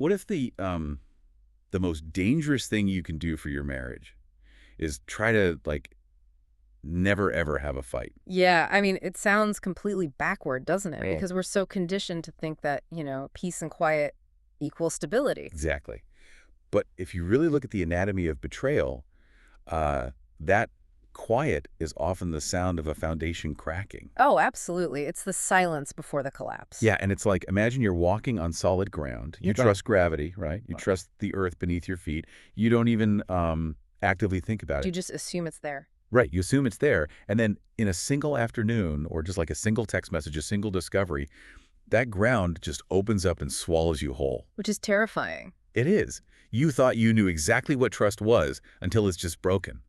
What if the most dangerous thing you can do for your marriage is try to, like, never ever have a fight? Yeah, I mean, it sounds completely backward, doesn't it? Oh. Because we're so conditioned to think that, peace and quiet equals stability. Exactly. But if you really look at the anatomy of betrayal, that quiet is often the sound of a foundation cracking. Oh, absolutely. It's the silence before the collapse. Yeah, and it's like, imagine you're walking on solid ground. You Right. trust gravity, right? You trust the earth beneath your feet. You don't even actively think about You it. just assume it's there. Right, you assume it's there. And then in a single afternoon, or just like a single text message, a single discovery, that ground just opens up and swallows you whole. Which is terrifying. It is. You thought you knew exactly what trust was until it's just broken.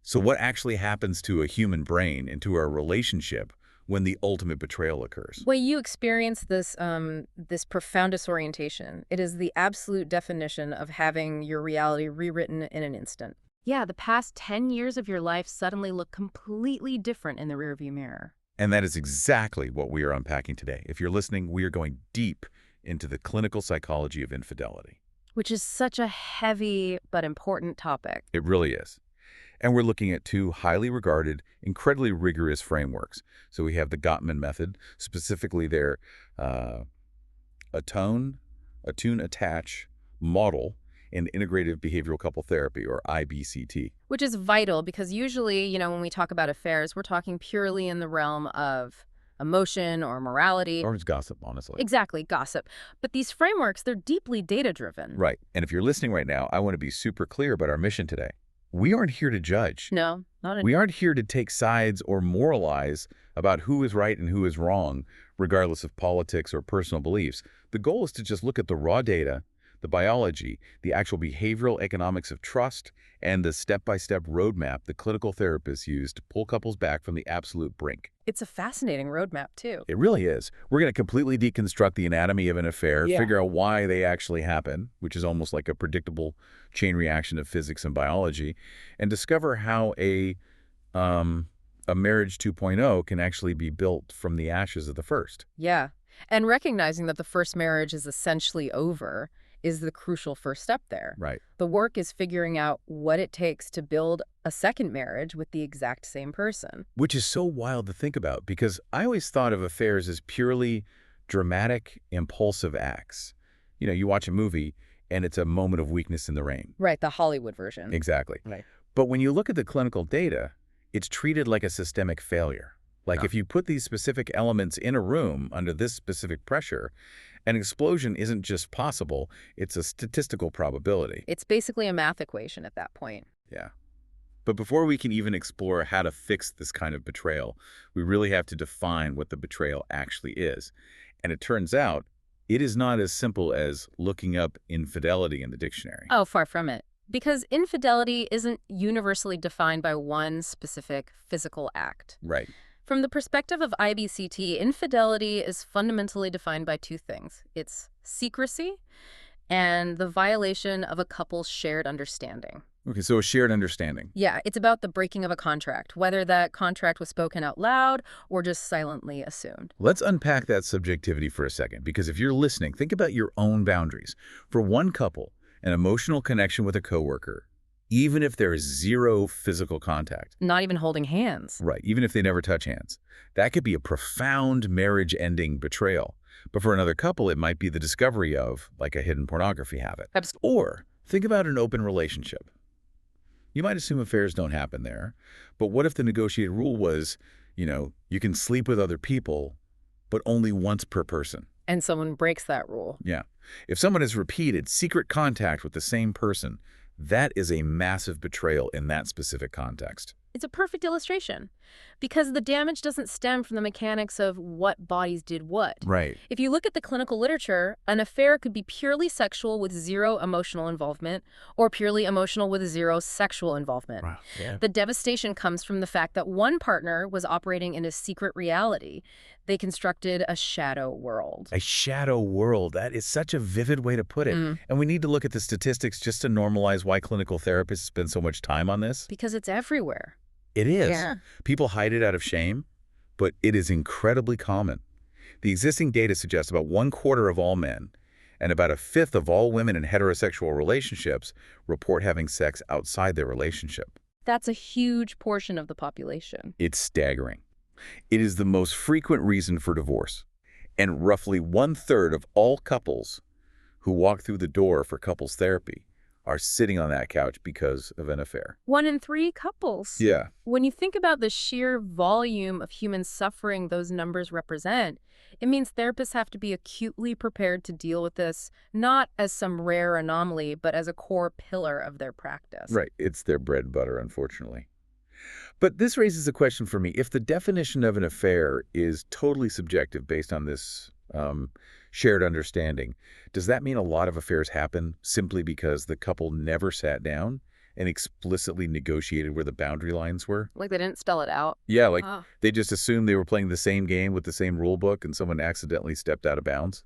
So what actually happens to a human brain and to our relationship when the ultimate betrayal occurs? Well, you experience this profound disorientation. It is the absolute definition of having your reality rewritten in an instant. Yeah, the past 10 years of your life suddenly look completely different in the rearview mirror. And that is exactly what we are unpacking today. If you're listening, we are going deep into the clinical psychology of infidelity. Which is such a heavy but important topic. It really is. And we're looking at two highly regarded, incredibly rigorous frameworks. So we have the Gottman method, specifically their attune, attach model in integrative behavioral couple therapy, or IBCT. Which is vital because usually, when we talk about affairs, we're talking purely in the realm of emotion or morality. Or it's gossip, honestly. Exactly, gossip. But these frameworks, they're deeply data-driven. Right. And if you're listening right now, I want to be super clear about our mission today. We aren't here to judge. No, not at We aren't here to take sides or moralize about who is right and who is wrong, regardless of politics or personal beliefs. The goal is to just look at the raw data, the biology, the actual behavioral economics of trust, and the step-by-step roadmap the clinical therapists use to pull couples back from the absolute brink. It's a fascinating roadmap, too. It really is. We're going to completely deconstruct the anatomy of an affair, Yeah. figure out why they actually happen, which is almost like a predictable chain reaction of physics and biology, and discover how a marriage 2.0 can actually be built from the ashes of the first. Yeah. And recognizing that the first marriage is essentially over is the crucial first step there. Right. The work is figuring out what it takes to build a second marriage with the exact same person. Which is so wild to think about, because I always thought of affairs as purely dramatic, impulsive acts. You watch a movie and it's a moment of weakness in the rain. Right, the Hollywood version. Exactly. Right. But when you look at the clinical data, it's treated like a systemic failure. Like if you put these specific elements in a room under this specific pressure, an explosion isn't just possible, it's a statistical probability. It's basically a math equation at that point. Yeah. But before we can even explore how to fix this kind of betrayal, we really have to define what the betrayal actually is. And it turns out, it is not as simple as looking up infidelity in the dictionary. Oh, far from it. Because infidelity isn't universally defined by one specific physical act. Right. From the perspective of IBCT, infidelity is fundamentally defined by two things. It's secrecy and the violation of a couple's shared understanding. Okay, so a shared understanding. Yeah, it's about the breaking of a contract, whether that contract was spoken out loud or just silently assumed. Let's unpack that subjectivity for a second, because if you're listening, think about your own boundaries. For one couple, an emotional connection with a coworker, even if there is zero physical contact. Not even holding hands. Right, even if they never touch hands. That could be a profound marriage-ending betrayal. But for another couple, it might be the discovery of, like, a hidden pornography habit. Or think about an open relationship. You might assume affairs don't happen there, but what if the negotiated rule was, you can sleep with other people, but only once per person? And someone breaks that rule. Yeah. If someone has repeated secret contact with the same person, that is a massive betrayal in that specific context. It's a perfect illustration because the damage doesn't stem from the mechanics of what bodies did what. Right. If you look at the clinical literature, an affair could be purely sexual with zero emotional involvement or purely emotional with zero sexual involvement. Wow. Yeah. The devastation comes from the fact that one partner was operating in a secret reality. They constructed a shadow world. A shadow world. That is such a vivid way to put it. And we need to look at the statistics just to normalize why clinical therapists spend so much time on this. Because it's everywhere. It is. Yeah. People hide it out of shame, but it is incredibly common. The existing data suggests about 1/4 of all men And about a fifth of all women in heterosexual relationships report having sex outside their relationship. That's a huge portion of the population. It's staggering. It is the most frequent reason for divorce. And roughly 1/3 of all couples who walk through the door for couples therapy are sitting on that couch because of an affair. 1 in 3 couples. Yeah. When you think about the sheer volume of human suffering those numbers represent, it means therapists have to be acutely prepared to deal with this, not as some rare anomaly, but as a core pillar of their practice. Right. It's their bread and butter, unfortunately. But this raises a question for me. If the definition of an affair is totally subjective based on this shared understanding, does that mean a lot of affairs happen simply because the couple never sat down and explicitly negotiated where the boundary lines were? Like they didn't spell it out? Yeah, like they just assumed they were playing the same game with the same rule book and someone accidentally stepped out of bounds?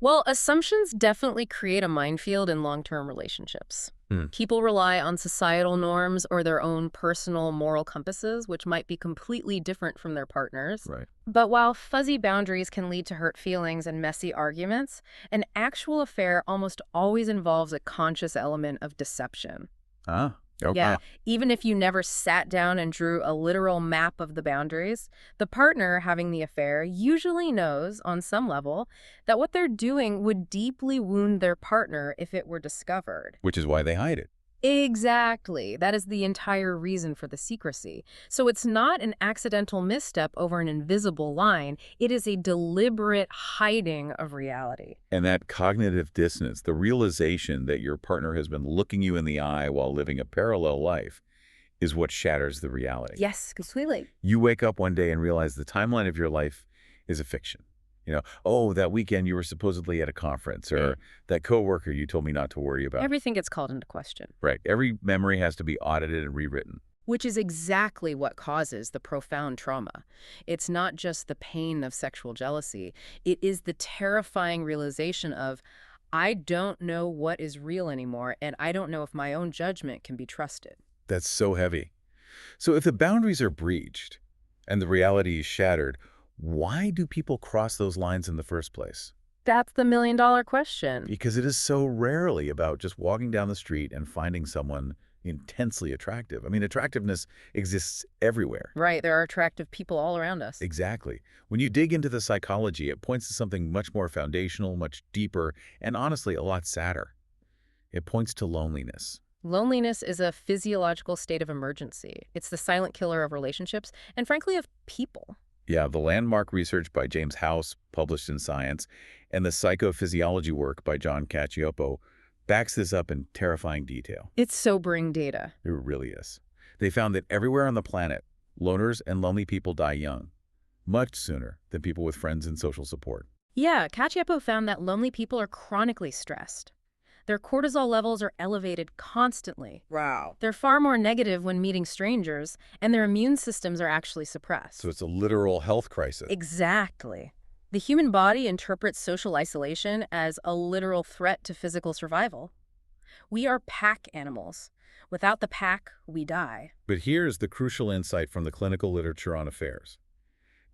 Well, assumptions definitely create a minefield in long-term relationships. People rely on societal norms or their own personal moral compasses, which might be completely different from their partners. Right. But while fuzzy boundaries can lead to hurt feelings and messy arguments, an actual affair almost always involves a conscious element of deception. Ah, okay. Yeah, even if you never sat down and drew a literal map of the boundaries, the partner having the affair usually knows, on some level, that what they're doing would deeply wound their partner if it were discovered. Which is why they hide it. Exactly. That is the entire reason for the secrecy. So it's not an accidental misstep over an invisible line. It is a deliberate hiding of reality. And that cognitive dissonance, the realization that your partner has been looking you in the eye while living a parallel life, is what shatters the reality. Yes, completely. You wake up one day and realize the timeline of your life is a fiction. Oh, that weekend you were supposedly at a conference, or that coworker you told me not to worry about. Everything gets called into question. Right. Every memory has to be audited and rewritten. Which is exactly what causes the profound trauma. It's not just the pain of sexual jealousy. It is the terrifying realization of, I don't know what is real anymore, and I don't know if my own judgment can be trusted. That's so heavy. So if the boundaries are breached and the reality is shattered, why do people cross those lines in the first place? That's the million-dollar question. Because it is so rarely about just walking down the street and finding someone intensely attractive. I mean, attractiveness exists everywhere. Right, there are attractive people all around us. Exactly. When you dig into the psychology, it points to something much more foundational, much deeper, and honestly, a lot sadder. It points to loneliness. Loneliness is a physiological state of emergency. It's the silent killer of relationships, and frankly, of people. Yeah, the landmark research by James House, published in Science, and the psychophysiology work by John Cacioppo backs this up in terrifying detail. It's sobering data. It really is. They found that everywhere on the planet, loners and lonely people die young, much sooner than people with friends and social support. Yeah, Cacioppo found that lonely people are chronically stressed. Their cortisol levels are elevated constantly. Wow. They're far more negative when meeting strangers, and their immune systems are actually suppressed. So it's a literal health crisis. Exactly. The human body interprets social isolation as a literal threat to physical survival. We are pack animals. Without the pack, we die. But here's the crucial insight from the clinical literature on affairs.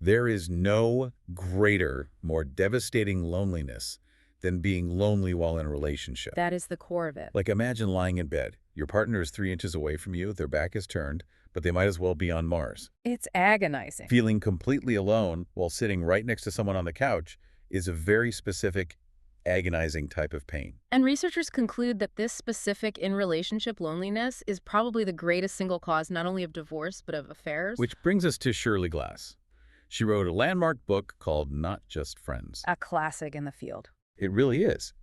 There is no greater, more devastating loneliness than being lonely while in a relationship. That is the core of it. Like, imagine lying in bed. Your partner is 3 inches away from you, their back is turned, but they might as well be on Mars. It's agonizing. Feeling completely alone while sitting right next to someone on the couch is a very specific, agonizing type of pain. And researchers conclude that this specific in-relationship loneliness is probably the greatest single cause not only of divorce, but of affairs. Which brings us to Shirley Glass. She wrote a landmark book called Not Just Friends. A classic in the field. It really is.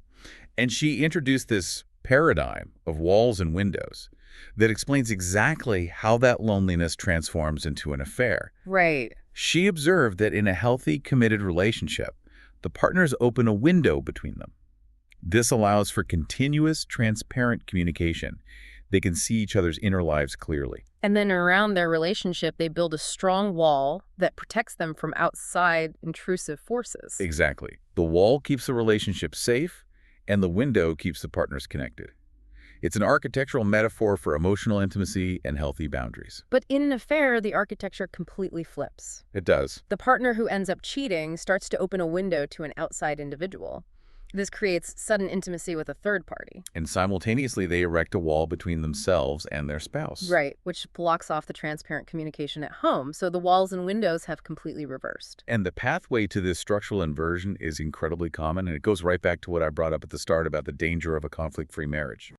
And she introduced this paradigm of walls and windows that explains exactly how that loneliness transforms into an affair. Right. She observed that in a healthy, committed relationship, the partners open a window between them. This allows for continuous, transparent communication. They can see each other's inner lives clearly. And then around their relationship, they build a strong wall that protects them from outside intrusive forces. Exactly. The wall keeps the relationship safe, and the window keeps the partners connected. It's an architectural metaphor for emotional intimacy and healthy boundaries. But in an affair, the architecture completely flips. It does. The partner who ends up cheating starts to open a window to an outside individual. This creates sudden intimacy with a third party. And simultaneously, they erect a wall between themselves and their spouse. Right, which blocks off the transparent communication at home, so the walls and windows have completely reversed. And the pathway to this structural inversion is incredibly common, and it goes right back to what I brought up at the start about the danger of a conflict-free marriage.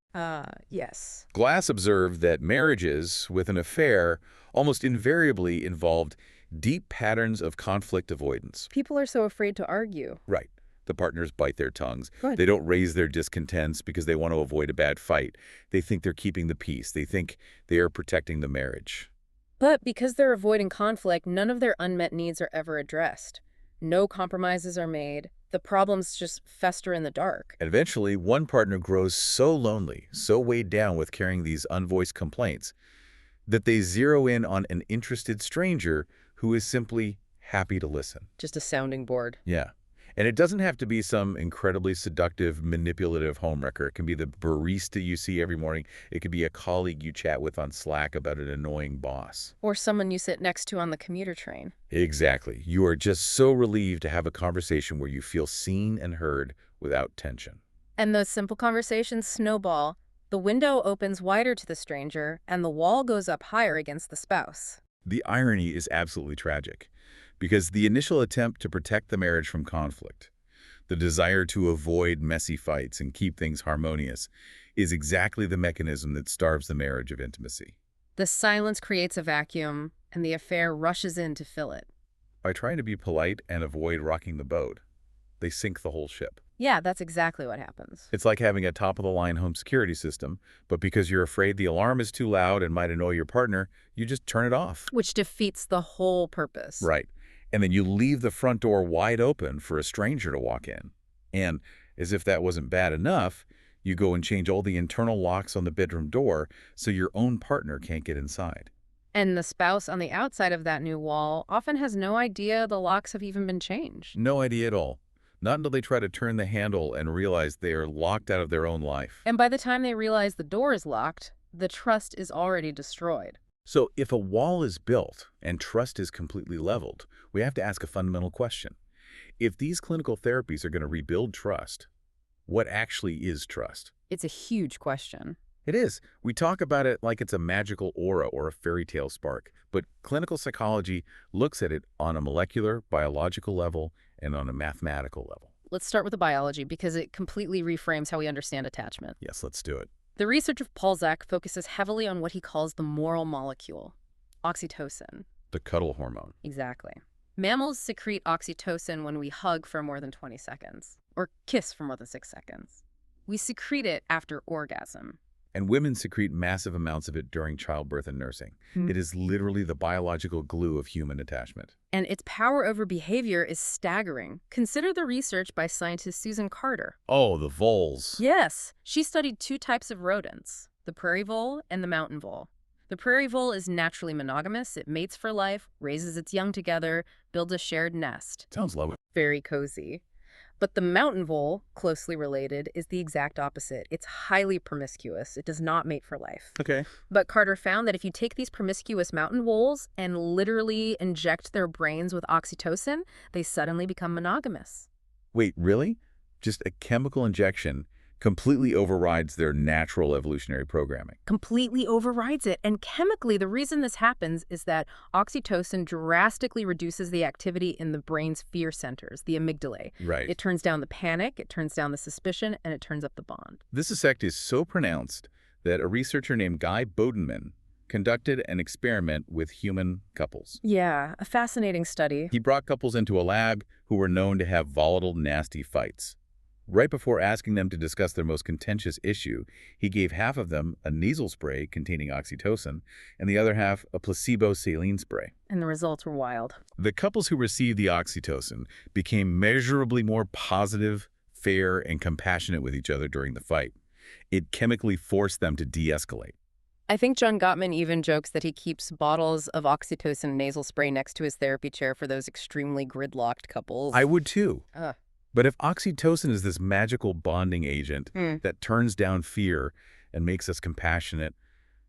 Yes. Glass observed that marriages with an affair almost invariably involved deep patterns of conflict avoidance. People are so afraid to argue. Right. The partners bite their tongues. Good. They don't raise their discontents because they want to avoid a bad fight. They think they're keeping the peace. They think they are protecting the marriage. But because they're avoiding conflict, none of their unmet needs are ever addressed. No compromises are made. The problems just fester in the dark. And eventually, one partner grows so lonely, so weighed down with carrying these unvoiced complaints, that they zero in on an interested stranger who is simply happy to listen. Just a sounding board. Yeah. And it doesn't have to be some incredibly seductive, manipulative homewrecker. It can be the barista you see every morning. It could be a colleague you chat with on Slack about an annoying boss. Or someone you sit next to on the commuter train. Exactly. You are just so relieved to have a conversation where you feel seen and heard without tension. And those simple conversations snowball. The window opens wider to the stranger, and the wall goes up higher against the spouse. The irony is absolutely tragic, because the initial attempt to protect the marriage from conflict, the desire to avoid messy fights and keep things harmonious, is exactly the mechanism that starves the marriage of intimacy. The silence creates a vacuum, and the affair rushes in to fill it. By trying to be polite and avoid rocking the boat, they sink the whole ship. Yeah, that's exactly what happens. It's like having a top-of-the-line home security system, but because you're afraid the alarm is too loud and might annoy your partner, you just turn it off. Which defeats the whole purpose. Right. And then you leave the front door wide open for a stranger to walk in. And as if that wasn't bad enough, you go and change all the internal locks on the bedroom door so your own partner can't get inside. And the spouse on the outside of that new wall often has no idea the locks have even been changed. No idea at all. Not until they try to turn the handle and realize they are locked out of their own life. And by the time they realize the door is locked, the trust is already destroyed. So if a wall is built and trust is completely leveled, we have to ask a fundamental question. If these clinical therapies are going to rebuild trust, what actually is trust? It's a huge question. It is. We talk about it like it's a magical aura or a fairy tale spark, but clinical psychology looks at it on a molecular, biological level and on a mathematical level. Let's start with the biology because it completely reframes how we understand attachment. Yes, let's do it. The research of Paul Zak focuses heavily on what he calls the moral molecule, oxytocin. The cuddle hormone. Exactly. Mammals secrete oxytocin when we hug for more than 20 seconds, or kiss for more than 6 seconds. We secrete it after orgasm. And women secrete massive amounts of it during childbirth and nursing. It is literally the biological glue of human attachment. And its power over behavior is staggering. Consider the research by scientist Susan Carter. Oh, the voles. Yes, she studied 2 types of rodents, the prairie vole and the mountain vole. The prairie vole is naturally monogamous. It mates for life, raises its young together, builds a shared nest. Sounds lovely. Very cozy. But the mountain vole, closely related, is the exact opposite. It's highly promiscuous. It does not mate for life. Okay. But Carter found that if you take these promiscuous mountain voles and literally inject their brains with oxytocin, they suddenly become monogamous. Wait, really? Just a chemical injection completely overrides their natural evolutionary programming. Completely overrides it. And chemically, the reason this happens is that oxytocin drastically reduces the activity in the brain's fear centers, the amygdala. Right. It turns down the panic, it turns down the suspicion, and it turns up the bond. This effect is so pronounced that a researcher named Guy Bodenman conducted an experiment with human couples. Yeah, a fascinating study. He brought couples into a lab who were known to have volatile, nasty fights. Right before asking them to discuss their most contentious issue, he gave half of them a nasal spray containing oxytocin and the other half a placebo saline spray. And the results were wild. The couples who received the oxytocin became measurably more positive, fair, and compassionate with each other during the fight. It chemically forced them to de-escalate. I think John Gottman even jokes that he keeps bottles of oxytocin nasal spray next to his therapy chair for those extremely gridlocked couples. I would too. Ugh. But if oxytocin is this magical bonding agent that turns down fear and makes us compassionate,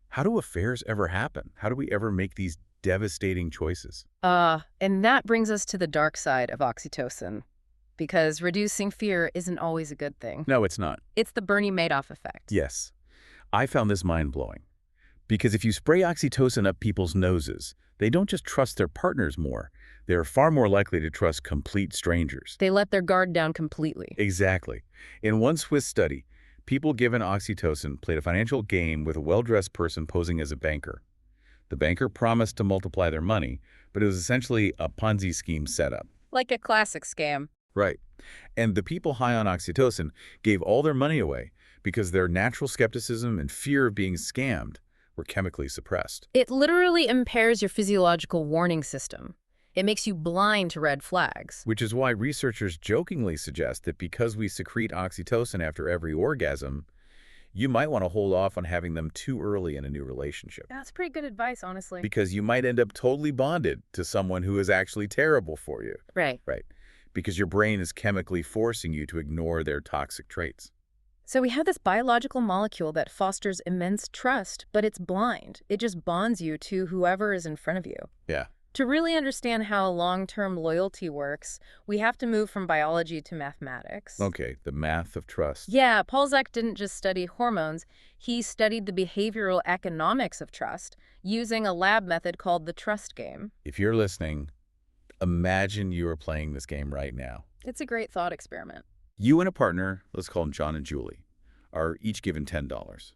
how do affairs ever happen? How do we ever make these devastating choices? And that brings us to the dark side of oxytocin. because reducing fear isn't always a good thing. No, it's not. It's the Bernie Madoff effect. Yes. I found this mind-blowing. Because if you spray oxytocin up people's noses, they don't just trust their partners more. They're far more likely to trust complete strangers. They let their guard down completely. Exactly. In one Swiss study, people given oxytocin played a financial game with a well-dressed person posing as a banker. The banker promised to multiply their money, but it was essentially a Ponzi scheme setup. Like a classic scam. Right. And the people high on oxytocin gave all their money away because their natural skepticism and fear of being scammed were chemically suppressed. It literally impairs your physiological warning system. It makes you blind to red flags. Which is why researchers jokingly suggest that because we secrete oxytocin after every orgasm, you might want to hold off on having them too early in a new relationship. That's pretty good advice, honestly. Because you might end up totally bonded to someone who is actually terrible for you. Right. Right. Because your brain is chemically forcing you to ignore their toxic traits. So we have this biological molecule that fosters immense trust, but it's blind. It just bonds you to whoever is in front of you. Yeah. To really understand how long-term loyalty works, we have to move from biology to mathematics. Okay, the math of trust. Yeah, Paul Zek didn't just study hormones. He studied the behavioral economics of trust using a lab method called the trust game. If you're listening, imagine you are playing this game right now. It's a great thought experiment. You and a partner, let's call them John and Julie, are each given $10.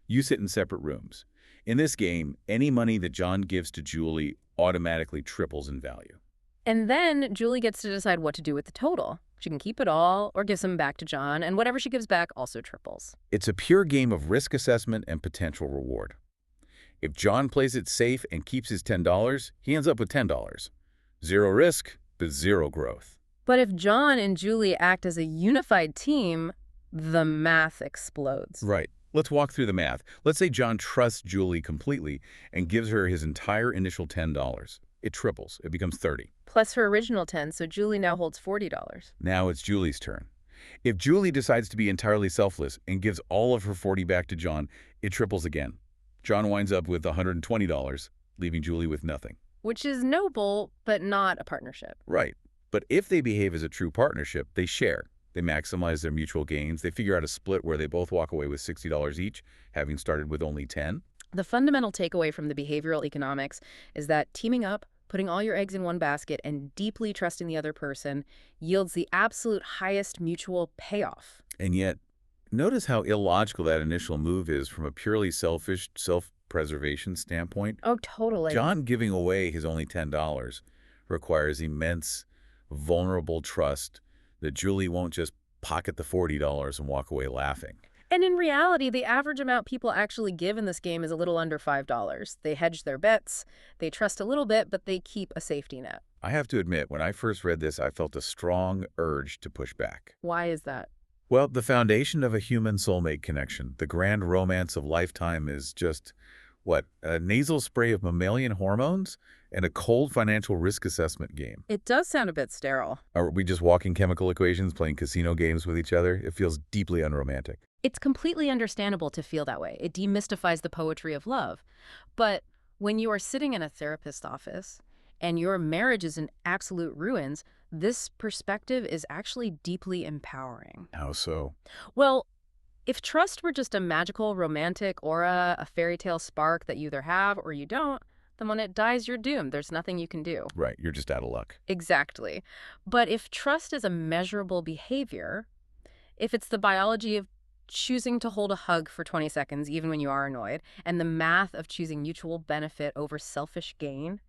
You sit in separate rooms. In this game, any money that John gives to Julie automatically triples in value. And then Julie gets to decide what to do with the total. She can keep it all or give some back to John, and whatever she gives back also triples. It's a pure game of risk assessment and potential reward. If John plays it safe and keeps his $10, he ends up with $10. Zero risk, but zero growth. But if John and Julie act as a unified team, the math explodes. Right. Let's walk through the math. Let's say John trusts Julie completely and gives her his entire initial $10. It triples. It becomes $30. Plus her original 10, so Julie now holds $40. Now it's Julie's turn. If Julie decides to be entirely selfless and gives all of her $40 back to John, it triples again. John winds up with $120, leaving Julie with nothing. Which is noble, but not a partnership. Right. But if they behave as a true partnership, they share. They maximize their mutual gains. They figure out a split where they both walk away with $60 each, having started with only $10. The fundamental takeaway from the behavioral economics is that teaming up, putting all your eggs in one basket, and deeply trusting the other person yields the absolute highest mutual payoff. And yet, notice how illogical that initial move is from a purely selfish, self-preservation standpoint. Oh, totally. John giving away his only $10 requires immense, vulnerable trust that Julie won't just pocket the $40 and walk away laughing. And in reality, the average amount people actually give in this game is a little under $5. They hedge their bets, they trust a little bit, but they keep a safety net. I have to admit, when I first read this, I felt a strong urge to push back. Why is that? Well, the foundation of a human soulmate connection, the grand romance of lifetime, is just, what, a nasal spray of mammalian hormones and a cold financial risk assessment game. It does sound a bit sterile. Are we just walking chemical equations, playing casino games with each other? It feels deeply unromantic. It's completely understandable to feel that way. It demystifies the poetry of love. But when you are sitting in a therapist's office and your marriage is in absolute ruins, this perspective is actually deeply empowering. How so? Well, if trust were just a magical romantic aura, a fairy tale spark that you either have or you don't, then when it dies, you're doomed. There's nothing you can do. Right, you're just out of luck. Exactly. But if trust is a measurable behavior, if it's the biology of choosing to hold a hug for 20 seconds even when you are annoyed, and the math of choosing mutual benefit over selfish gain,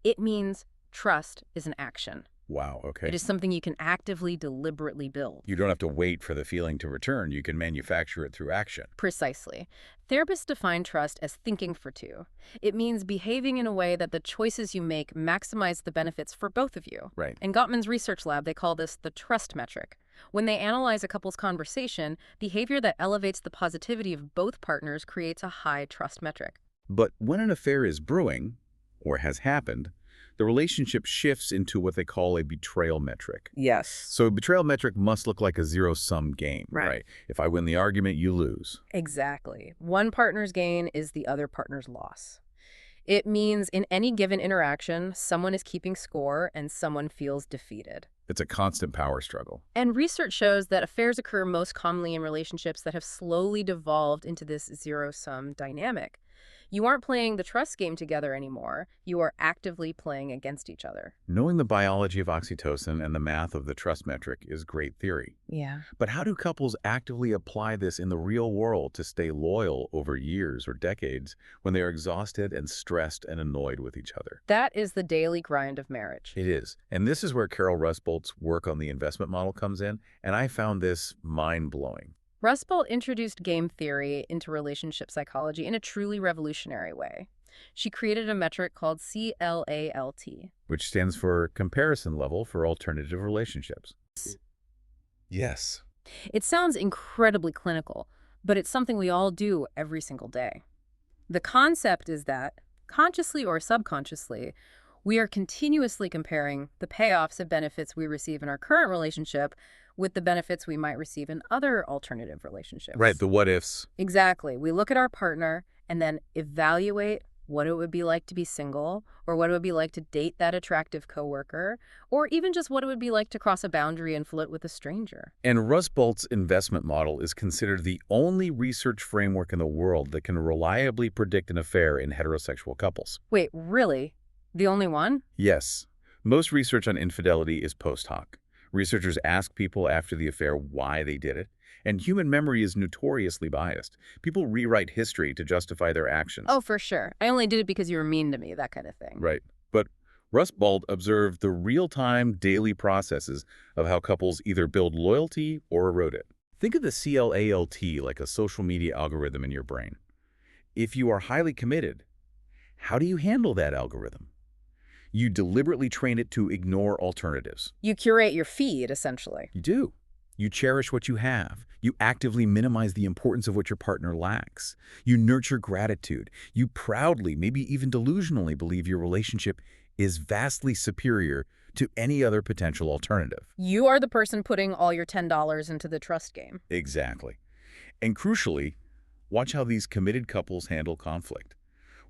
it means trust is an action. Wow, okay. It is something you can actively, deliberately build. You don't have to wait for the feeling to return. You can manufacture it through action. Precisely. Therapists define trust as thinking for two. It means behaving in a way that the choices you make maximize the benefits for both of you. Right. In Gottman's research lab, they call this the trust metric. When they analyze a couple's conversation, behavior that elevates the positivity of both partners creates a high trust metric. But when an affair is brewing, or has happened, the relationship shifts into what they call a betrayal metric. Yes. So a betrayal metric must look like a zero-sum game, Right. If I win the argument, you lose. Exactly. One partner's gain is the other partner's loss. It means in any given interaction, someone is keeping score and someone feels defeated. It's a constant power struggle. And research shows that affairs occur most commonly in relationships that have slowly devolved into this zero-sum dynamic. You aren't playing the trust game together anymore. You are actively playing against each other. Knowing the biology of oxytocin and the math of the trust metric is great theory. Yeah. But how do couples actively apply this in the real world to stay loyal over years or decades when they are exhausted and stressed and annoyed with each other? That is the daily grind of marriage. It is. And this is where Carol Rusbolt's work on the investment model comes in, and I found this mind-blowing. Rusbolt introduced game theory into relationship psychology in a truly revolutionary way. She created a metric called CLALT, Which stands for Comparison Level for Alternative Relationships. Yes. It sounds incredibly clinical, but it's something we all do every single day. The concept is that, consciously or subconsciously, we are continuously comparing the payoffs and benefits we receive in our current relationship with the benefits we might receive in other alternative relationships. Right, the what-ifs. Exactly. We look at our partner and then evaluate what it would be like to be single, or what it would be like to date that attractive coworker, or even just what it would be like to cross a boundary and flirt with a stranger. And Rusbolt's investment model is considered the only research framework in the world that can reliably predict an affair in heterosexual couples. Wait, really? The only one? Yes. Most research on infidelity is post hoc. Researchers ask people after the affair why they did it, and human memory is notoriously biased. People rewrite history to justify their actions. Oh, for sure. I only did it because you were mean to me, that kind of thing. Right. But Rusbolt observed the real-time daily processes of how couples either build loyalty or erode it. Think of the CLALT like a social media algorithm in your brain. If you are highly committed, how do you handle that algorithm? You deliberately train it to ignore alternatives. You curate your feed, essentially. You do. You cherish what you have. You actively minimize the importance of what your partner lacks. You nurture gratitude. You proudly, maybe even delusionally, believe your relationship is vastly superior to any other potential alternative. You are the person putting all your $10 into the trust game. Exactly. And crucially, watch how these committed couples handle conflict.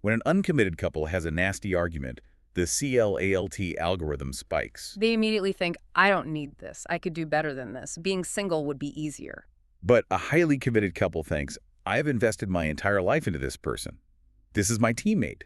When an uncommitted couple has a nasty argument, the CLALT algorithm spikes. They immediately think, I don't need this. I could do better than this. Being single would be easier. But a highly committed couple thinks, I've invested my entire life into this person. This is my teammate.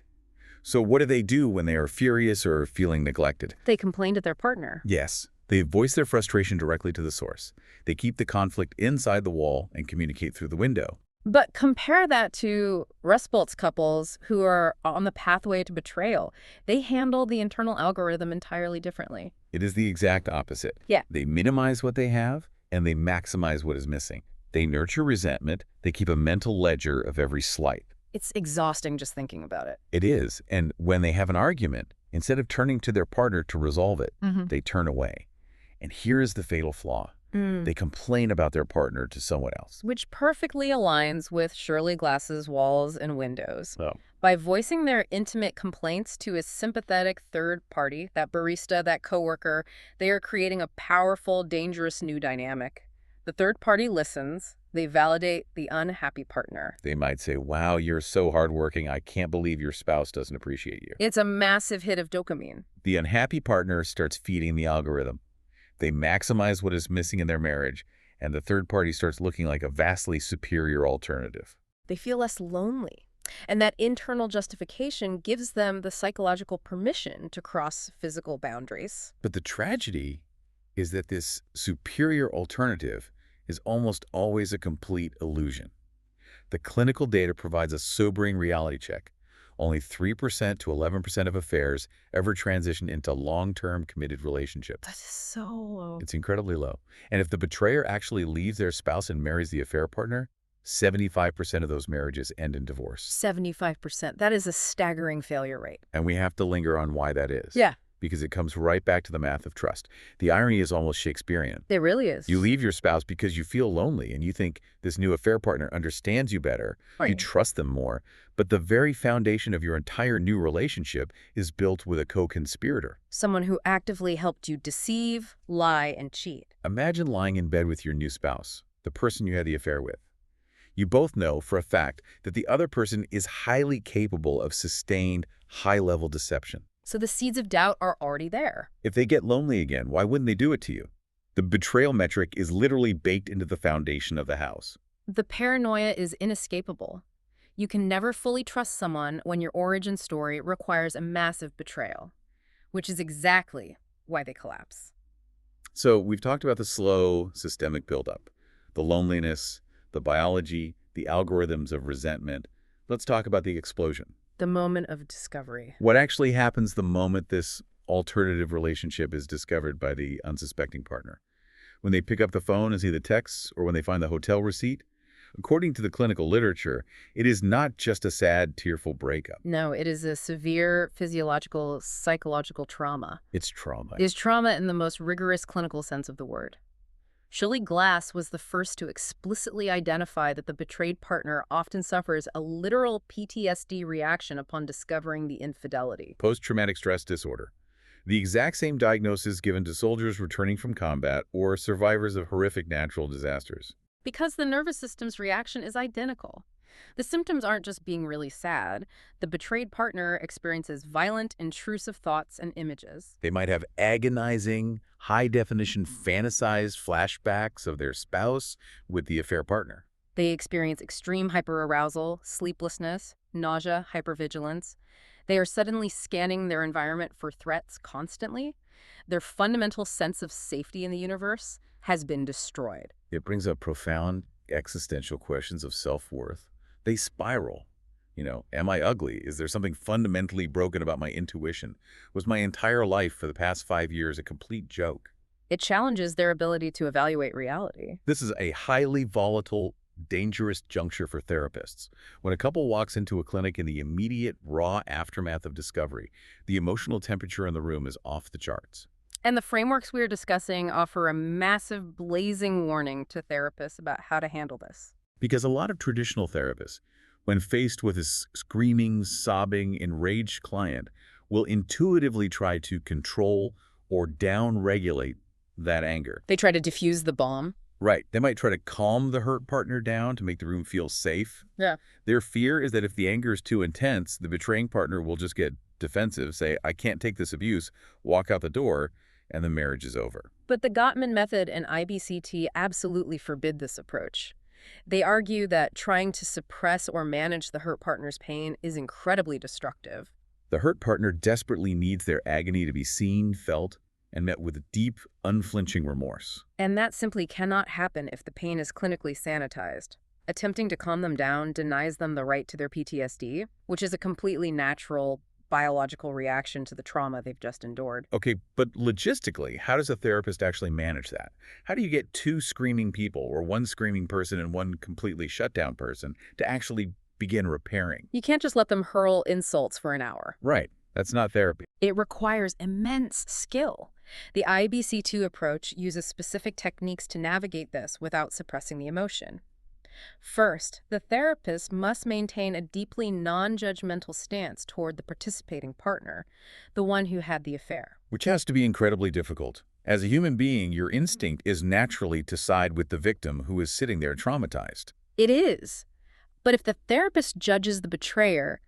So what do they do when they are furious or feeling neglected? They complain to their partner. Yes. They voice their frustration directly to the source. They keep the conflict inside the wall and communicate through the window. But compare that to Rusbolt's couples who are on the pathway to betrayal. They handle the internal algorithm entirely differently. It is the exact opposite. Yeah. They minimize what they have, and they maximize what is missing. They nurture resentment. They keep a mental ledger of every slight. It's exhausting just thinking about it. It is. And when they have an argument, instead of turning to their partner to resolve it, they turn away. And here is the fatal flaw. They complain about their partner to someone else. Which perfectly aligns with Shirley Glass's Walls and Windows. Oh. By voicing their intimate complaints to a sympathetic third party, that barista, that coworker, they are creating a powerful, dangerous new dynamic. The third party listens. They validate the unhappy partner. They might say, wow, you're so hardworking. I can't believe your spouse doesn't appreciate you. It's a massive hit of dopamine. The unhappy partner starts feeding the algorithm. They maximize what is missing in their marriage, and the third party starts looking like a vastly superior alternative. They feel less lonely. And that internal justification gives them the psychological permission to cross physical boundaries. But the tragedy is that this superior alternative is almost always a complete illusion. The clinical data provides a sobering reality check. Only 3% to 11% of affairs ever transition into long-term committed relationships. That is so low. It's incredibly low. And if the betrayer actually leaves their spouse and marries the affair partner, 75% of those marriages end in divorce. 75%. That is a staggering failure rate. And we have to linger on why that is. Yeah. Because it comes right back to the math of trust. The irony is almost Shakespearean. It really is. You leave your spouse because you feel lonely and you think this new affair partner understands you better. Right. You trust them more. But the very foundation of your entire new relationship is built with a co-conspirator. Someone who actively helped you deceive, lie, and cheat. Imagine lying in bed with your new spouse, the person you had the affair with. You both know for a fact that the other person is highly capable of sustained, high-level deception. So the seeds of doubt are already there. If they get lonely again, why wouldn't they do it to you? The betrayal metric is literally baked into the foundation of the house. The paranoia is inescapable. You can never fully trust someone when your origin story requires a massive betrayal, which is exactly why they collapse. So we've talked about the slow, systemic buildup, the loneliness, the biology, the algorithms of resentment. Let's talk about the explosion. The moment of discovery. What actually happens the moment this alternative relationship is discovered by the unsuspecting partner? When they pick up the phone and see the texts, or when they find the hotel receipt? According to the clinical literature, it is not just a sad, tearful breakup. No, it is a severe physiological, psychological trauma. It's trauma. It is trauma in the most rigorous clinical sense of the word. Shirley Glass was the first to explicitly identify that the betrayed partner often suffers a literal PTSD reaction upon discovering the infidelity. Post-traumatic stress disorder. The exact same diagnosis given to soldiers returning from combat or survivors of horrific natural disasters. Because the nervous system's reaction is identical. The symptoms aren't just being really sad. The betrayed partner experiences violent, intrusive thoughts and images. They might have agonizing, high-definition fantasized flashbacks of their spouse with the affair partner. They experience extreme hyperarousal, sleeplessness, nausea, hypervigilance. They are suddenly scanning their environment for threats constantly. Their fundamental sense of safety in the universe has been destroyed. It brings up profound existential questions of self-worth. They spiral. Am I ugly? Is there something fundamentally broken about my intuition? Was my entire life for the past 5 years a complete joke? It challenges their ability to evaluate reality. This is a highly volatile, dangerous juncture for therapists. When a couple walks into a clinic in the immediate, raw aftermath of discovery, the emotional temperature in the room is off the charts. And the frameworks we're discussing offer a massive, blazing warning to therapists about how to handle this. Because a lot of traditional therapists, when faced with a screaming, sobbing, enraged client, will intuitively try to control or down-regulate that anger. They try to diffuse the bomb. Right. They might try to calm the hurt partner down to make the room feel safe. Yeah. Their fear is that if the anger is too intense, the betraying partner will just get defensive, say, I can't take this abuse, walk out the door, and the marriage is over. But the Gottman method and IBCT absolutely forbid this approach. They argue that trying to suppress or manage the hurt partner's pain is incredibly destructive. The hurt partner desperately needs their agony to be seen, felt, and met with deep, unflinching remorse. And that simply cannot happen if the pain is clinically sanitized. Attempting to calm them down denies them the right to their PTSD, which is a completely natural, biological reaction to the trauma they've just endured. Okay, but logistically, how does a therapist actually manage that? How do you get 2 screaming people, or 1 screaming person and 1 completely shut down person, to actually begin repairing? You can't just let them hurl insults for an hour. Right. That's not therapy. It requires immense skill. The IBCT approach uses specific techniques to navigate this without suppressing the emotion. First, the therapist must maintain a deeply non-judgmental stance toward the participating partner, the one who had the affair. Which has to be incredibly difficult. As a human being, your instinct is naturally to side with the victim who is sitting there traumatized. It is. But if the therapist judges the betrayer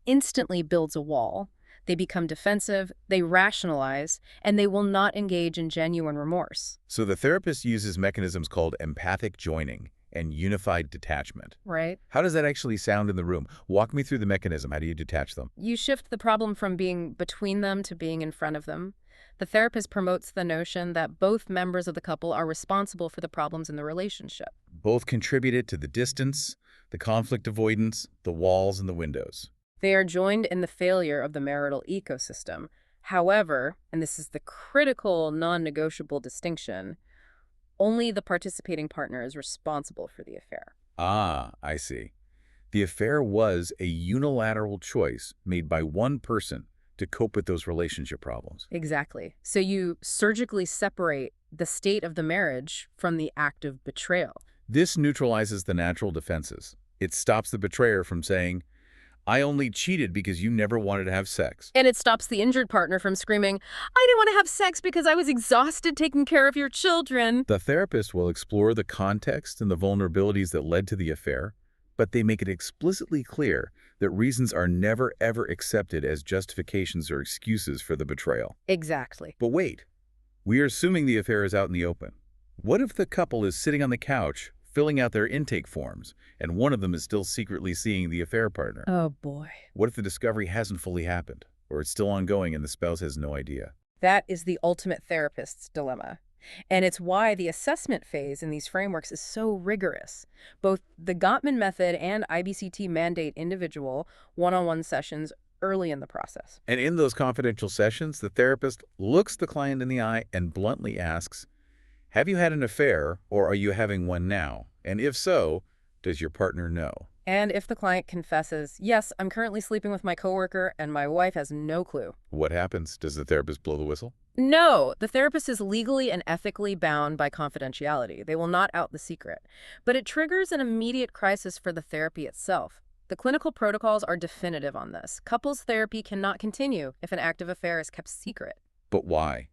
instantly builds a wall. They become defensive, they rationalize, and they will not engage in genuine remorse. So the therapist uses mechanisms called empathic joining and unified detachment. Right. How does that actually sound in the room? Walk me through the mechanism. How do you detach them? You shift the problem from being between them to being in front of them. The therapist promotes the notion that both members of the couple are responsible for the problems in the relationship. Both contributed to the distance, the conflict avoidance, the walls and the windows. They are joined in the failure of the marital ecosystem. However, and this is the critical non-negotiable distinction, only the participating partner is responsible for the affair. Ah, I see. The affair was a unilateral choice made by one person to cope with those relationship problems. Exactly. So you surgically separate the state of the marriage from the act of betrayal. This neutralizes the natural defenses. It stops the betrayer from saying, I only cheated because you never wanted to have sex. And it stops the injured partner from screaming, I didn't want to have sex because I was exhausted taking care of your children. The therapist will explore the context and the vulnerabilities that led to the affair, but they make it explicitly clear that reasons are never ever accepted as justifications or excuses for the betrayal. Exactly. But wait, we are assuming the affair is out in the open. What if the couple is sitting on the couch, filling out their intake forms, and one of them is still secretly seeing the affair partner? Oh, boy. What if the discovery hasn't fully happened, or it's still ongoing and the spouse has no idea? That is the ultimate therapist's dilemma. And it's why the assessment phase in these frameworks is so rigorous. Both the Gottman method and IBCT mandate individual one-on-one sessions early in the process. And in those confidential sessions, the therapist looks the client in the eye and bluntly asks, have you had an affair, or are you having one now? And if so, does your partner know? And if the client confesses, yes, I'm currently sleeping with my coworker and my wife has no clue. What happens? Does the therapist blow the whistle? No, the therapist is legally and ethically bound by confidentiality. They will not out the secret. But it triggers an immediate crisis for the therapy itself. The clinical protocols are definitive on this. Couples therapy cannot continue if an active affair is kept secret. But why?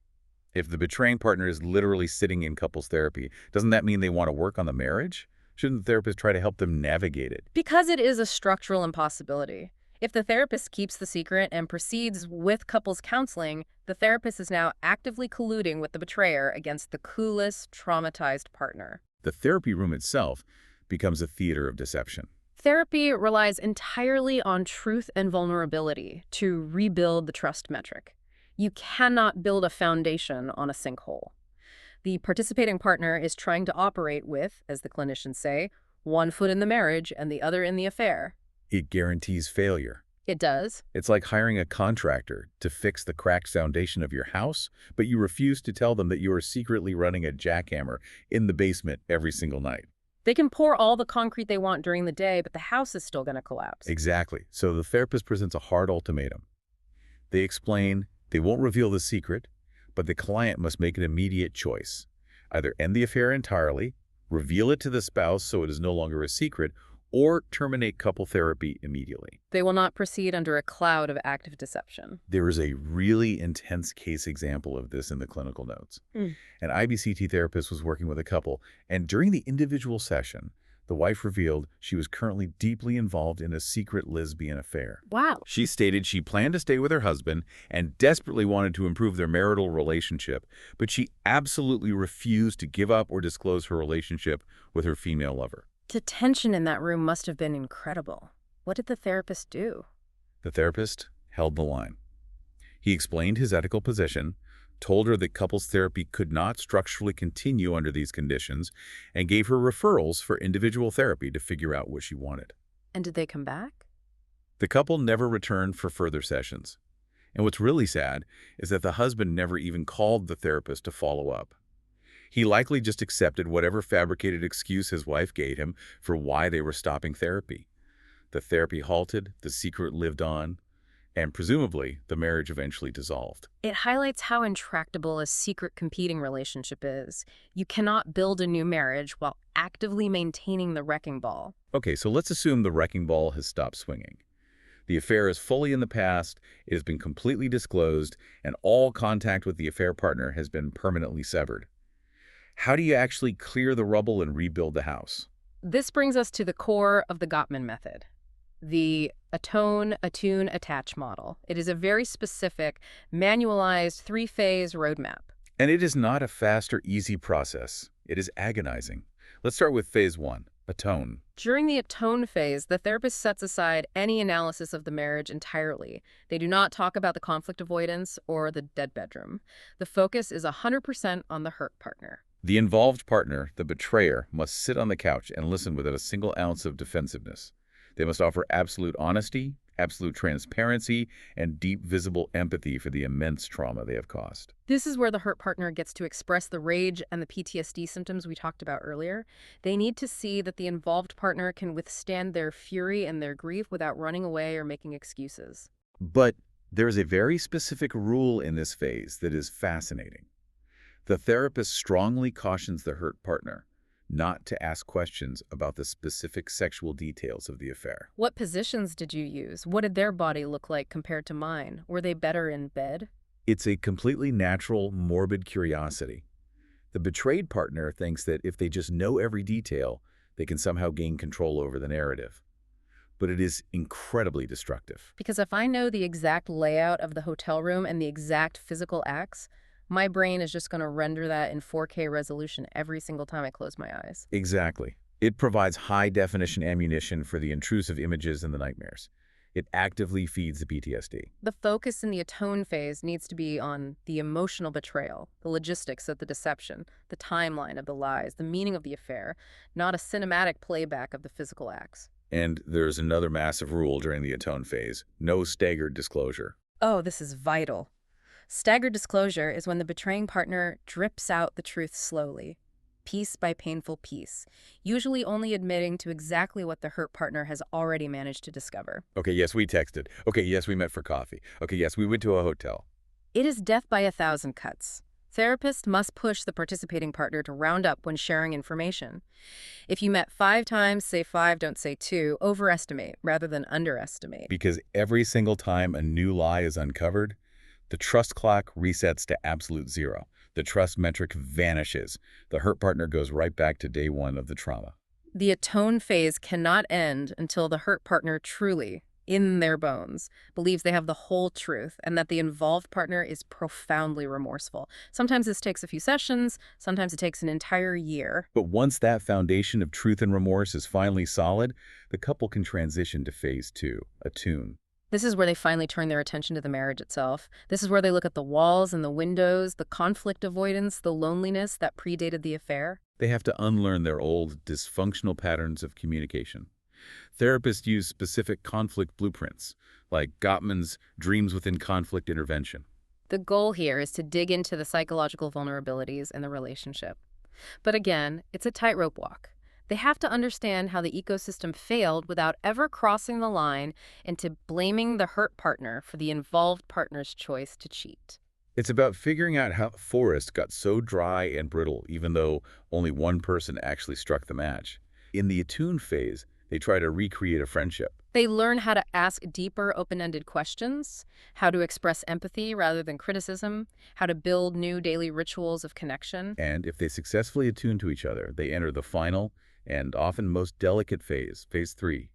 If the betraying partner is literally sitting in couples therapy, doesn't that mean they want to work on the marriage? Shouldn't the therapist try to help them navigate it? Because it is a structural impossibility. If the therapist keeps the secret and proceeds with couples counseling, the therapist is now actively colluding with the betrayer against the clueless, traumatized partner. The therapy room itself becomes a theater of deception. Therapy relies entirely on truth and vulnerability to rebuild the trust metric. You cannot build a foundation on a sinkhole. The participating partner is trying to operate with, as the clinicians say, one foot in the marriage and the other in the affair. It guarantees failure. It does. It's like hiring a contractor to fix the cracked foundation of your house, but you refuse to tell them that you are secretly running a jackhammer in the basement every single night. They can pour all the concrete they want during the day, but the house is still going to collapse. Exactly. So the therapist presents a hard ultimatum. They explain they won't reveal the secret, but the client must make an immediate choice. Either end the affair entirely, reveal it to the spouse so it is no longer a secret, or terminate couple therapy immediately. They will not proceed under a cloud of active deception. There is a really intense case example of this in the clinical notes. An IBCT therapist was working with a couple, and during the individual session, the wife revealed she was currently deeply involved in a secret lesbian affair. Wow. She stated she planned to stay with her husband and desperately wanted to improve their marital relationship, but she absolutely refused to give up or disclose her relationship with her female lover. The tension in that room must have been incredible. What did the therapist do? The therapist held the line. He explained his ethical position, told her that couples therapy could not structurally continue under these conditions, and gave her referrals for individual therapy to figure out what she wanted. And did they come back? The couple never returned for further sessions. And what's really sad is that the husband never even called the therapist to follow up. He likely just accepted whatever fabricated excuse his wife gave him for why they were stopping therapy. The therapy halted, the secret lived on, and presumably the marriage eventually dissolved. It highlights how intractable a secret competing relationship is. You cannot build a new marriage while actively maintaining the wrecking ball. Okay, so let's assume the wrecking ball has stopped swinging. The affair is fully in the past, it has been completely disclosed, and all contact with the affair partner has been permanently severed. How do you actually clear the rubble and rebuild the house? This brings us to the core of the Gottman method, the atone, attune, attach model. It is a very specific, manualized, three-phase roadmap. And it is not a fast or easy process. It is agonizing. Let's start with phase 1, atone. During the atone phase, the therapist sets aside any analysis of the marriage entirely. They do not talk about the conflict avoidance or the dead bedroom. The focus is 100% on the hurt partner. The involved partner, the betrayer, must sit on the couch and listen without a single ounce of defensiveness. They must offer absolute honesty, absolute transparency, and deep visible empathy for the immense trauma they have caused. This is where the hurt partner gets to express the rage and the PTSD symptoms we talked about earlier. They need to see that the involved partner can withstand their fury and their grief without running away or making excuses. But there is a very specific rule in this phase that is fascinating. The therapist strongly cautions the hurt partner not to ask questions about the specific sexual details of the affair. What positions did you use? What did their body look like compared to mine? Were they better in bed? It's a completely natural, morbid curiosity. The betrayed partner thinks that if they just know every detail, they can somehow gain control over the narrative. But it is incredibly destructive. Because if I know the exact layout of the hotel room and the exact physical acts, my brain is just going to render that in 4K resolution every single time I close my eyes. Exactly. It provides high-definition ammunition for the intrusive images and the nightmares. It actively feeds the PTSD. The focus in the atone phase needs to be on the emotional betrayal, the logistics of the deception, the timeline of the lies, the meaning of the affair, not a cinematic playback of the physical acts. And there's another massive rule during the atone phase: no staggered disclosure. Oh, this is vital. Staggered disclosure is when the betraying partner drips out the truth slowly, piece by painful piece, usually only admitting to exactly what the hurt partner has already managed to discover. Okay, yes, we texted. Okay, yes, we met for coffee. Okay, yes, we went to a hotel. It is death by 1,000 cuts. Therapists must push the participating partner to round up when sharing information. If you met 5 times, say 5, don't say 2. Overestimate rather than underestimate. Because every single time a new lie is uncovered, the trust clock resets to absolute zero. The trust metric vanishes. The hurt partner goes right back to day one of the trauma. The atone phase cannot end until the hurt partner truly, in their bones, believes they have the whole truth and that the involved partner is profoundly remorseful. Sometimes this takes a few sessions, sometimes it takes an entire year. But once that foundation of truth and remorse is finally solid, the couple can transition to phase 2, attune. This is where they finally turn their attention to the marriage itself. This is where they look at the walls and the windows, the conflict avoidance, the loneliness that predated the affair. They have to unlearn their old, dysfunctional patterns of communication. Therapists use specific conflict blueprints, like Gottman's Dreams Within Conflict Intervention. The goal here is to dig into the psychological vulnerabilities in the relationship. But again, it's a tightrope walk. They have to understand how the ecosystem failed without ever crossing the line into blaming the hurt partner for the involved partner's choice to cheat. It's about figuring out how the forest got so dry and brittle even though only one person actually struck the match. In the attune phase, they try to recreate a friendship. They learn how to ask deeper, open-ended questions, how to express empathy rather than criticism, how to build new daily rituals of connection. And if they successfully attune to each other, they enter the final and often most delicate phase, phase 3,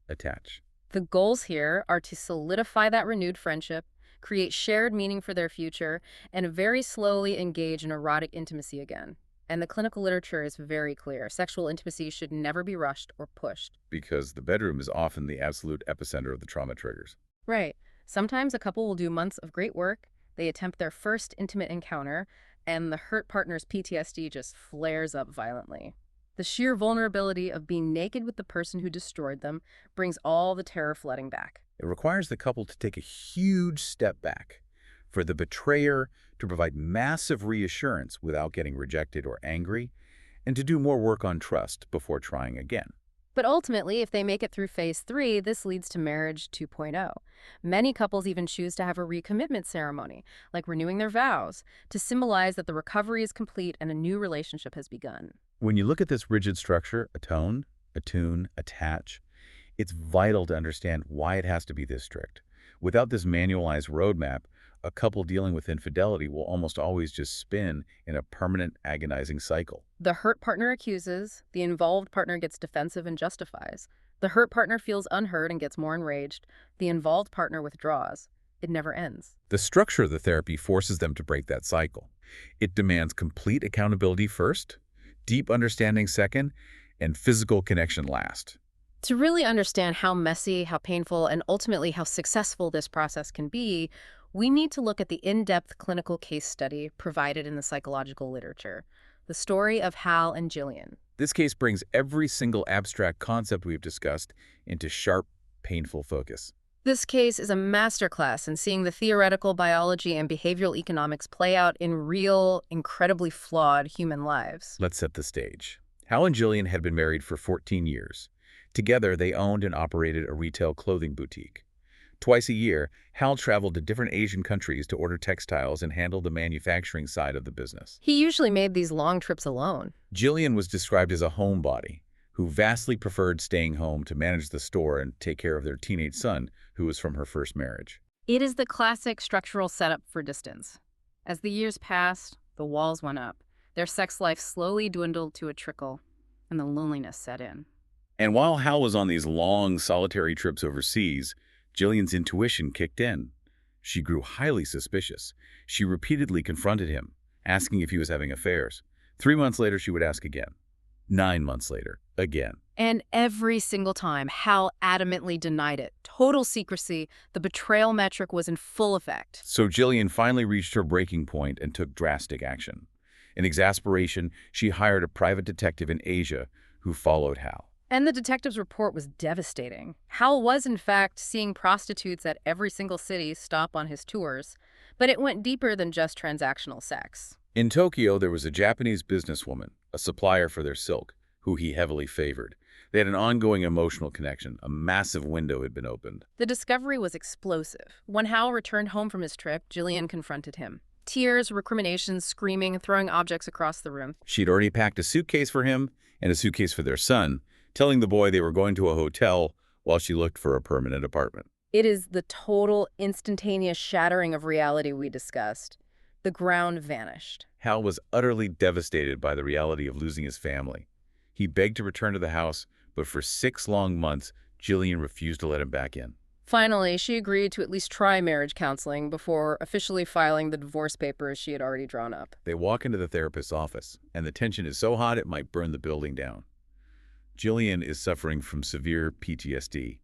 attach. The goals here are to solidify that renewed friendship, create shared meaning for their future, and very slowly engage in erotic intimacy again. And the clinical literature is very clear. Sexual intimacy should never be rushed or pushed. Because the bedroom is often the absolute epicenter of the trauma triggers. Right. Sometimes a couple will do months of great work, they attempt their first intimate encounter, and the hurt partner's PTSD just flares up violently. The sheer vulnerability of being naked with the person who destroyed them brings all the terror flooding back. It requires the couple to take a huge step back, for the betrayer to provide massive reassurance without getting rejected or angry, and to do more work on trust before trying again. But ultimately, if they make it through phase 3, this leads to marriage 2.0. Many couples even choose to have a recommitment ceremony, like renewing their vows, to symbolize that the recovery is complete and a new relationship has begun. When you look at this rigid structure, attune, attach, it's vital to understand why it has to be this strict. Without this manualized roadmap, a couple dealing with infidelity will almost always just spin in a permanent, agonizing cycle. The hurt partner accuses, the involved partner gets defensive and justifies. The hurt partner feels unheard and gets more enraged. The involved partner withdraws. It never ends. The structure of the therapy forces them to break that cycle. It demands complete accountability first, deep understanding second, and physical connection last. To really understand how messy, how painful, and ultimately how successful this process can be, we need to look at the in-depth clinical case study provided in the psychological literature, the story of Hal and Jillian. This case brings every single abstract concept we've discussed into sharp, painful focus. This case is a masterclass in seeing the theoretical biology and behavioral economics play out in real, incredibly flawed human lives. Let's set the stage. Hal and Jillian had been married for 14 years. Together, they owned and operated a retail clothing boutique. Twice a year, Hal traveled to different Asian countries to order textiles and handle the manufacturing side of the business. He usually made these long trips alone. Jillian was described as a homebody, who vastly preferred staying home to manage the store and take care of their teenage son, who was from her first marriage. It is the classic structural setup for distance. As the years passed, the walls went up. Their sex life slowly dwindled to a trickle, and the loneliness set in. And while Hal was on these long, solitary trips overseas, Jillian's intuition kicked in. She grew highly suspicious. She repeatedly confronted him, asking if he was having affairs. 3 months later, she would ask again. 9 months later, again. And every single time, Hal adamantly denied it. Total secrecy, the betrayal metric was in full effect. So Jillian finally reached her breaking point and took drastic action. In exasperation, she hired a private detective in Asia who followed Hal. And the detective's report was devastating. Hal was, in fact, seeing prostitutes at every single city stop on his tours, but it went deeper than just transactional sex. In Tokyo, there was a Japanese businesswoman, a supplier for their silk, who he heavily favored. They had an ongoing emotional connection. A massive window had been opened. The discovery was explosive. When Hal returned home from his trip, Jillian confronted him. Tears, recriminations, screaming, throwing objects across the room. She'd already packed a suitcase for him and a suitcase for their son, telling the boy they were going to a hotel while she looked for a permanent apartment. It is the total, instantaneous shattering of reality we discussed. The ground vanished. Hal was utterly devastated by the reality of losing his family. He begged to return to the house, but for 6 long months, Jillian refused to let him back in. Finally, she agreed to at least try marriage counseling before officially filing the divorce papers she had already drawn up. They walk into the therapist's office, and the tension is so hot it might burn the building down. Jillian is suffering from severe PTSD.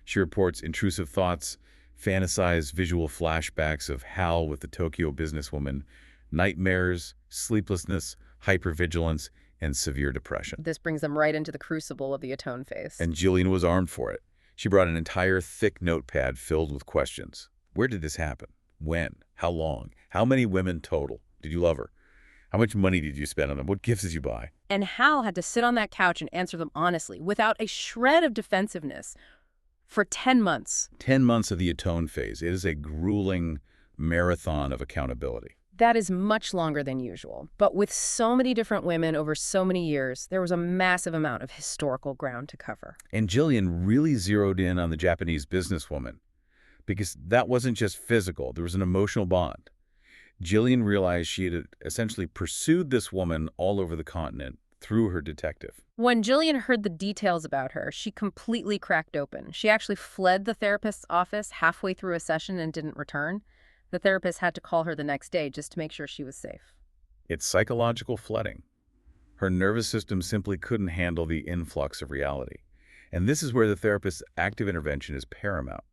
She reports intrusive thoughts, fantasized visual flashbacks of Hal with the Tokyo businesswoman, nightmares, sleeplessness, hypervigilance, and severe depression. This brings them right into the crucible of the atone phase. And Jillian was armed for it. She brought an entire thick notepad filled with questions. Where did this happen? When? How long? How many women total? Did you love her? How much money did you spend on them? What gifts did you buy? And Hal had to sit on that couch and answer them honestly, without a shred of defensiveness, for 10 months. 10 months of the atone phase. It is a grueling marathon of accountability. That is much longer than usual. But with so many different women over so many years, there was a massive amount of historical ground to cover. And Jillian really zeroed in on the Japanese businesswoman, because that wasn't just physical. There was an emotional bond. Jillian realized she had essentially pursued this woman all over the continent through her detective. When Jillian heard the details about her, she completely cracked open. She actually fled the therapist's office halfway through a session and didn't return. The therapist had to call her the next day just to make sure she was safe. It's psychological flooding. Her nervous system simply couldn't handle the influx of reality. And this is where the therapist's active intervention is paramount.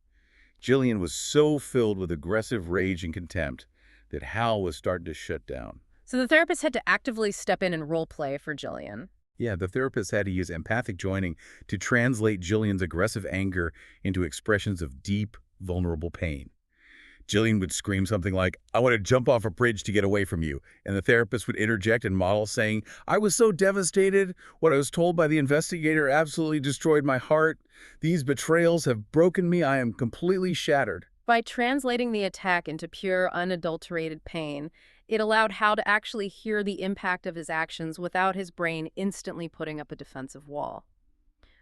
Jillian was so filled with aggressive rage and contempt that Hal was starting to shut down. So the therapist had to actively step in and role play for Jillian. Yeah, the therapist had to use empathic joining to translate Jillian's aggressive anger into expressions of deep, vulnerable pain. Jillian would scream something like, "I want to jump off a bridge to get away from you." And the therapist would interject and model saying, "I was so devastated. What I was told by the investigator absolutely destroyed my heart. These betrayals have broken me. I am completely shattered." By translating the attack into pure, unadulterated pain, it allowed Hal to actually hear the impact of his actions without his brain instantly putting up a defensive wall.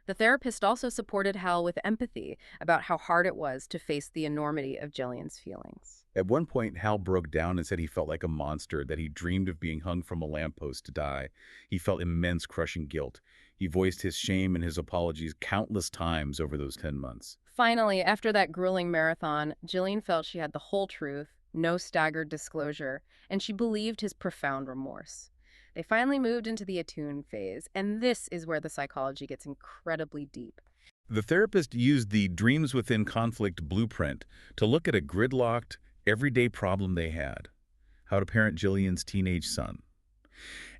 The therapist also supported Hal with empathy about how hard it was to face the enormity of Jillian's feelings. At one point, Hal broke down and said he felt like a monster, that he dreamed of being hung from a lamppost to die. He felt immense crushing guilt. He voiced his shame and his apologies countless times over those 10 months. Finally, after that grueling marathon, Jillian felt she had the whole truth, no staggered disclosure, and she believed his profound remorse. They finally moved into the attune phase, and this is where the psychology gets incredibly deep. The therapist used the Dreams Within Conflict blueprint to look at a gridlocked, everyday problem they had: how to parent Jillian's teenage son.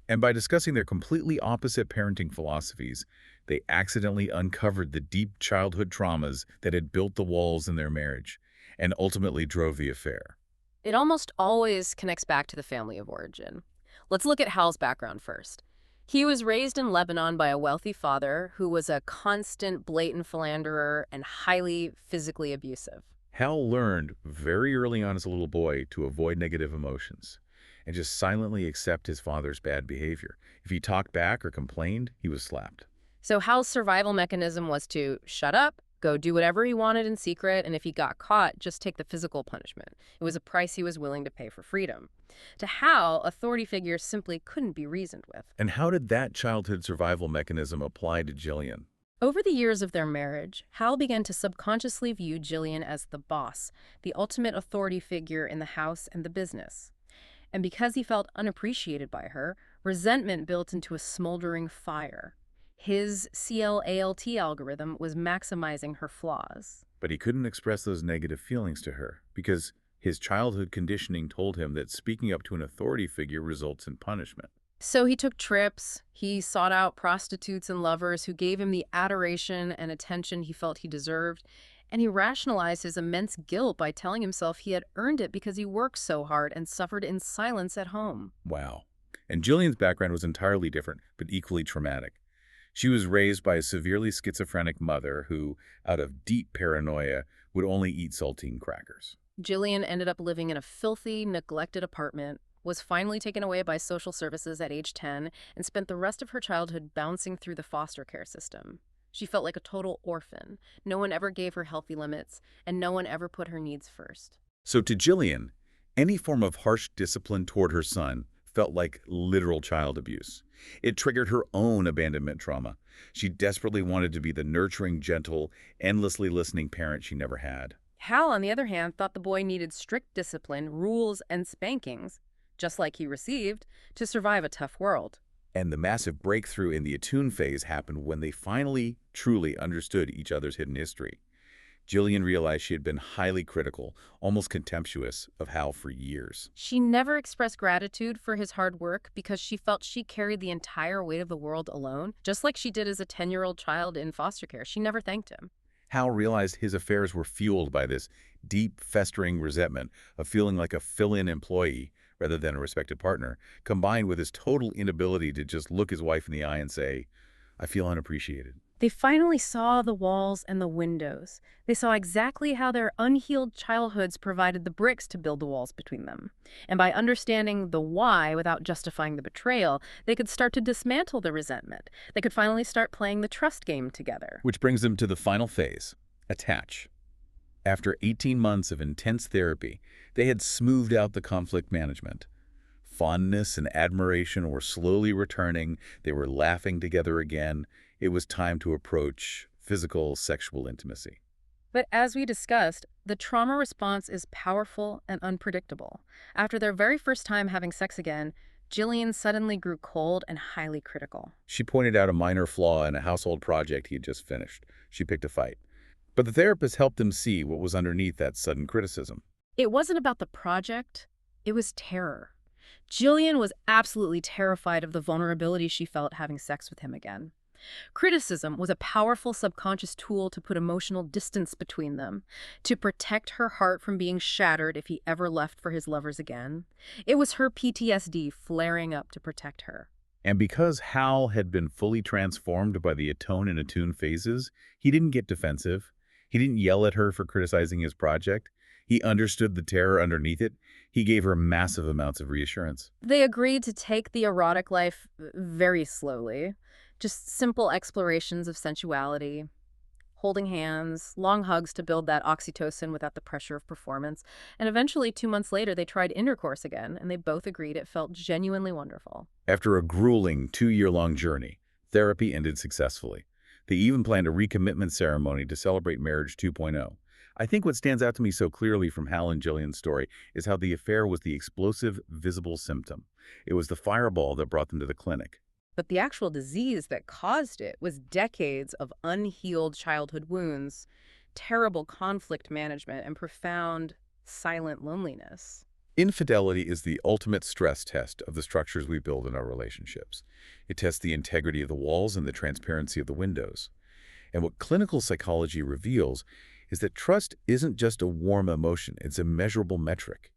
And by discussing their completely opposite parenting philosophies, they accidentally uncovered the deep childhood traumas that had built the walls in their marriage and ultimately drove the affair. It almost always connects back to the family of origin. Let's look at Hal's background first. He was raised in Lebanon by a wealthy father who was a constant, blatant philanderer and highly physically abusive. Hal learned very early on as a little boy to avoid negative emotions and just silently accept his father's bad behavior. If he talked back or complained, he was slapped. So Hal's survival mechanism was to shut up, go do whatever he wanted in secret, and if he got caught, just take the physical punishment. It was a price he was willing to pay for freedom. To Hal, authority figures simply couldn't be reasoned with. And how did that childhood survival mechanism apply to Jillian? Over the years of their marriage, Hal began to subconsciously view Jillian as the boss, the ultimate authority figure in the house and the business. And because he felt unappreciated by her, resentment built into a smoldering fire. His CLALT algorithm was maximizing her flaws. But he couldn't express those negative feelings to her because his childhood conditioning told him that speaking up to an authority figure results in punishment. So he took trips, he sought out prostitutes and lovers who gave him the adoration and attention he felt he deserved, and he rationalized his immense guilt by telling himself he had earned it because he worked so hard and suffered in silence at home. Wow. And Jillian's background was entirely different, but equally traumatic. She was raised by a severely schizophrenic mother who, out of deep paranoia, would only eat saltine crackers. Jillian ended up living in a filthy, neglected apartment, was finally taken away by social services at age 10, and spent the rest of her childhood bouncing through the foster care system. She felt like a total orphan. No one ever gave her healthy limits, and no one ever put her needs first. So to Jillian, any form of harsh discipline toward her son felt like literal child abuse. It triggered her own abandonment trauma. She desperately wanted to be the nurturing, gentle, endlessly listening parent she never had. Hal, on the other hand, thought the boy needed strict discipline, rules, and spankings, just like he received, to survive a tough world. And the massive breakthrough in the attune phase happened when they finally, truly understood each other's hidden history. Jillian realized she had been highly critical, almost contemptuous, of Hal for years. She never expressed gratitude for his hard work because she felt she carried the entire weight of the world alone, just like she did as a 10-year-old child in foster care. She never thanked him. Hal realized his affairs were fueled by this deep, festering resentment of feeling like a fill-in employee rather than a respected partner, combined with his total inability to just look his wife in the eye and say, "I feel unappreciated." They finally saw the walls and the windows. They saw exactly how their unhealed childhoods provided the bricks to build the walls between them. And by understanding the why without justifying the betrayal, they could start to dismantle the resentment. They could finally start playing the trust game together. Which brings them to the final phase, attach. After 18 months of intense therapy, they had smoothed out the conflict management. Fondness and admiration were slowly returning. They were laughing together again. It was time to approach physical, sexual intimacy. But as we discussed, the trauma response is powerful and unpredictable. After their very first time having sex again, Jillian suddenly grew cold and highly critical. She pointed out a minor flaw in a household project he had just finished. She picked a fight. But the therapist helped him see what was underneath that sudden criticism. It wasn't about the project, it was terror. Jillian was absolutely terrified of the vulnerability she felt having sex with him again. Criticism was a powerful subconscious tool to put emotional distance between them, to protect her heart from being shattered if he ever left for his lovers again. It was her PTSD flaring up to protect her. And because Hal had been fully transformed by the atone and attune phases, he didn't get defensive. He didn't yell at her for criticizing his project. He understood the terror underneath it. He gave her massive amounts of reassurance. They agreed to take the erotic life very slowly. Just simple explorations of sensuality, holding hands, long hugs to build that oxytocin without the pressure of performance. And eventually, 2 months later, they tried intercourse again, and they both agreed it felt genuinely wonderful. After a grueling 2-year-long journey, therapy ended successfully. They even planned a recommitment ceremony to celebrate marriage 2.0. I think what stands out to me so clearly from Hal and Jillian's story is how the affair was the explosive, visible symptom. It was the fireball that brought them to the clinic. But the actual disease that caused it was decades of unhealed childhood wounds, terrible conflict management, and profound, silent loneliness. Infidelity is the ultimate stress test of the structures we build in our relationships. It tests the integrity of the walls and the transparency of the windows. And what clinical psychology reveals is that trust isn't just a warm emotion, it's a measurable metric.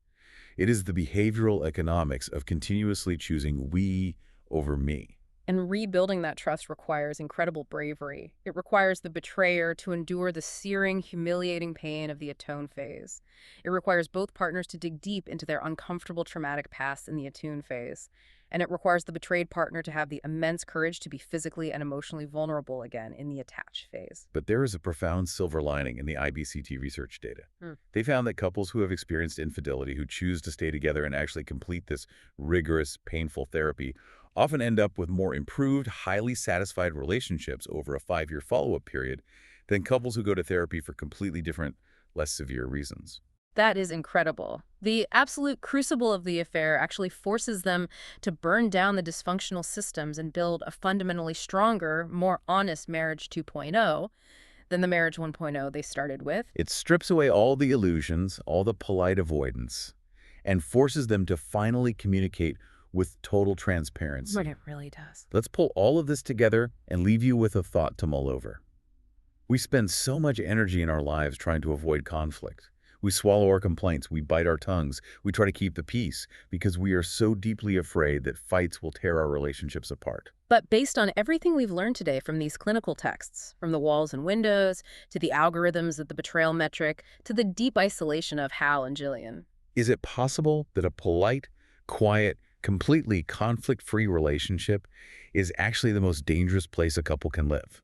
It is the behavioral economics of continuously choosing we over me. And rebuilding that trust requires incredible bravery. It requires the betrayer to endure the searing, humiliating pain of the atone phase. It requires both partners to dig deep into their uncomfortable, traumatic past in the attune phase. And it requires the betrayed partner to have the immense courage to be physically and emotionally vulnerable again in the attach phase. But there is a profound silver lining in the IBCT research data. They found that couples who have experienced infidelity, who choose to stay together and actually complete this rigorous, painful therapy, often end up with more improved, highly satisfied relationships over a 5-year follow-up period than couples who go to therapy for completely different, less severe reasons. That is incredible. The absolute crucible of the affair actually forces them to burn down the dysfunctional systems and build a fundamentally stronger, more honest marriage 2.0 than the marriage 1.0 they started with. It strips away all the illusions, all the polite avoidance, and forces them to finally communicate with total transparency. But it really does. Let's pull all of this together and leave you with a thought to mull over. We spend so much energy in our lives trying to avoid conflict. We swallow our complaints, we bite our tongues, we try to keep the peace because we are so deeply afraid that fights will tear our relationships apart. But based on everything we've learned today from these clinical texts, from the walls and windows, to the algorithms of the betrayal metric, to the deep isolation of Hal and Jillian, Is it possible that a polite, quiet, completely conflict-free relationship is actually the most dangerous place a couple can live?